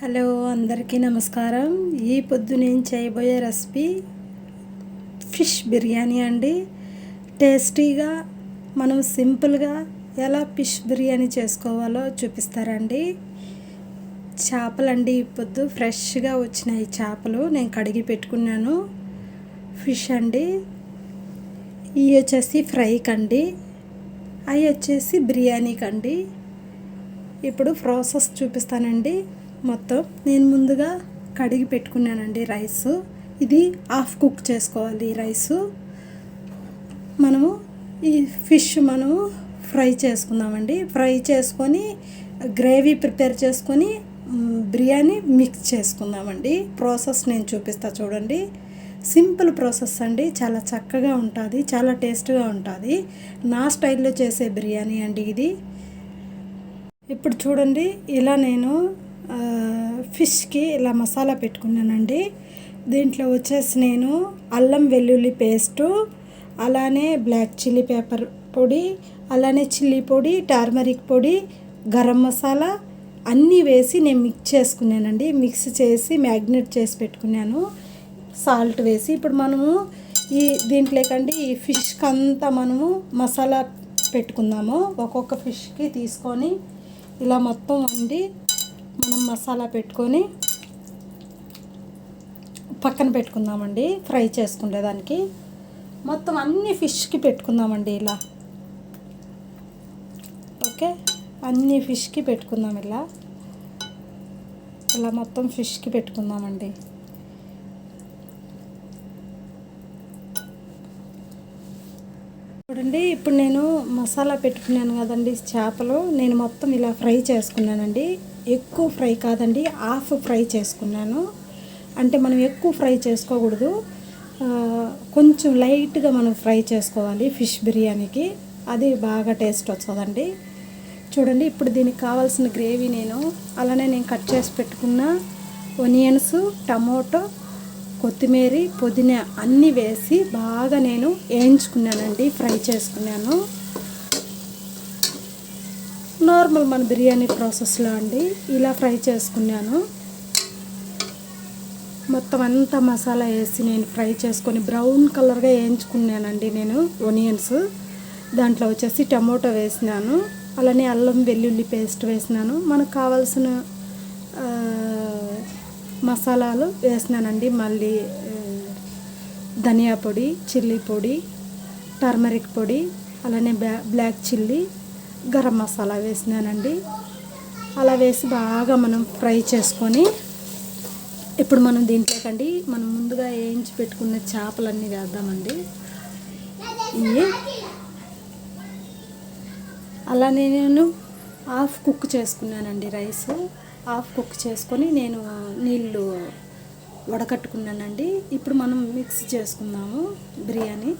Hello అందరికీ నమస్కారం. ఈ పొద్దు నేను చేయబోయే రెసిపీ ఫిష్ బిర్యానీ అండి. టేస్టీగా మనం సింపుల్గా ఎలా ఫిష్ బిర్యానీ చేసుకోవాలో చూపిస్తారండి. చేపలండి, ఈ పొద్దు ఫ్రెష్గా వచ్చినాయి చేపలు, నేను కడిగి పెట్టుకున్నాను. ఫిష్ అండి, ఇవి వచ్చేసి ఫ్రైకి అండి, అవి వచ్చేసి బిర్యానీకి అండి. ఇప్పుడు ప్రాసెస్ చూపిస్తానండి. మొత్తం నేను ముందుగా కడిగి పెట్టుకున్నానండి రైస్. ఇది హాఫ్ కుక్ చేసుకోవాలి ఈ రైసు. మనము ఈ ఫిష్ మనము ఫ్రై చేసుకుందామండి. ఫ్రై చేసుకొని గ్రేవీ ప్రిపేర్ చేసుకొని బిర్యానీ మిక్స్ చేసుకుందామండి. ప్రాసెస్ నేను చూపిస్తా చూడండి. సింపుల్ ప్రాసెస్ అండి, చాలా చక్కగా ఉంటుంది, చాలా టేస్ట్గా ఉంటుంది. నా స్టైల్లో చేసే బిర్యానీ అండి ఇది. ఇప్పుడు చూడండి, ఇలా నేను ఫిష్కి ఇలా మసాలా పెట్టుకున్నానండి. దీంట్లో వచ్చేసి నేను అల్లం వెల్లుల్లి పేస్టు, అలానే బ్లాక్ చిల్లీ పేపర్ పొడి, అలానే చిల్లీ పొడి, టర్మరిక్ పొడి, గరం మసాలా అన్నీ వేసి నేను మిక్స్ చేసుకున్నానండి. మిక్స్ చేసి మ్యాగ్నేట్ చేసి పెట్టుకున్నాను, సాల్ట్ వేసి. ఇప్పుడు మనము దీంట్లోకండి ఈ ఫిష్కి అంతా మనము మసాలా పెట్టుకుందాము. ఒక్కొక్క ఫిష్కి తీసుకొని ఇలా మొత్తం వండి మనం మసాలా పెట్టుకొని పక్కన పెట్టుకుందామండి. ఫ్రై చేసుకునేదానికి మొత్తం అన్ని ఫిష్కి పెట్టుకుందామండి ఇలా. ఓకే, అన్ని ఫిష్కి పెట్టుకుందాం ఇలా. ఇలా మొత్తం ఫిష్కి పెట్టుకుందామండి. చూడండి, ఇప్పుడు నేను మసాలా పెట్టుకున్నాను కదండి చేపలు, నేను మొత్తం ఇలా ఫ్రై చేసుకున్నానండి. ఎక్కువ ఫ్రై కాదండి, హాఫ్ ఫ్రై చేసుకున్నాను. అంటే మనం ఎక్కువ ఫ్రై చేసుకోకూడదు, కొంచెం లైట్గా మనం ఫ్రై చేసుకోవాలి ఫిష్ బిర్యానీకి. అది బాగా టేస్ట్ వస్తుందండి. చూడండి, ఇప్పుడు దీనికి కావాల్సిన గ్రేవీ అలానే నేను కట్ చేసి పెట్టుకున్న ఆనియన్స్, టమోటో, కొత్తిమీర, పుదీనా అన్నీ వేసి బాగా నేను వేయించుకున్నానండి, ఫ్రై చేసుకున్నాను. నార్మల్ మన బిర్యానీ ప్రాసెస్లో అండి ఇలా ఫ్రై చేసుకున్నాను. మొత్తం అంతా మసాలా వేసి నేను ఫ్రై చేసుకొని బ్రౌన్ కలర్గా వేయించుకున్నానండి నేను ఆనియన్స్. దాంట్లో వచ్చేసి టమోటో వేసినాను, అలానే అల్లం వెల్లుల్లి పేస్ట్ వేసినాను. మనకు కావాల్సిన మసాలాలు వేసినానండి. మళ్ళీ ధనియా పొడి, చిల్లీ పొడి, టర్మరిక్ పొడి, అలానే బ్లాక్ చిల్లీ, గరం మసాలా వేసినానండి. అలా వేసి బాగా మనం ఫ్రై చేసుకొని ఇప్పుడు మనం దీంట్లోకండి మనం ముందుగా వేయించి పెట్టుకున్న చేపలన్నీ వేద్దామండి. ఇవి అలానే నేను హాఫ్ కుక్ చేసుకున్నానండి రైస్. హాఫ్ కుక్ చేసుకొని నేను నీళ్ళు వడకట్టుకున్నానండి. ఇప్పుడు మనం మిక్స్ చేసుకుందాము బిర్యానీ.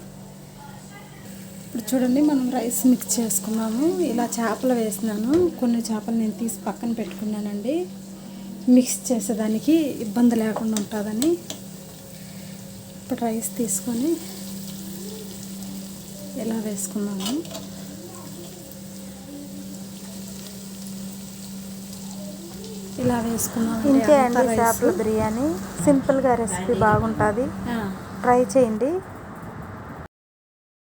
ఇప్పుడు చూడండి, మనం రైస్ మిక్స్ చేసుకున్నాము. ఇలా చేపలు వేసినాను, కొన్ని చేపలు నేను తీసి పక్కన పెట్టుకున్నానండి, మిక్స్ చేసేదానికి ఇబ్బంది లేకుండా ఉంటుందని. ఇప్పుడు రైస్ తీసుకొని ఇలా వేసుకున్నాము. ఇలా వేసుకున్నాము. ఇంతే అండి చేపల బిర్యానీ. సింపుల్గా రెసిపీ బాగుంటుంది, ట్రై చేయండి.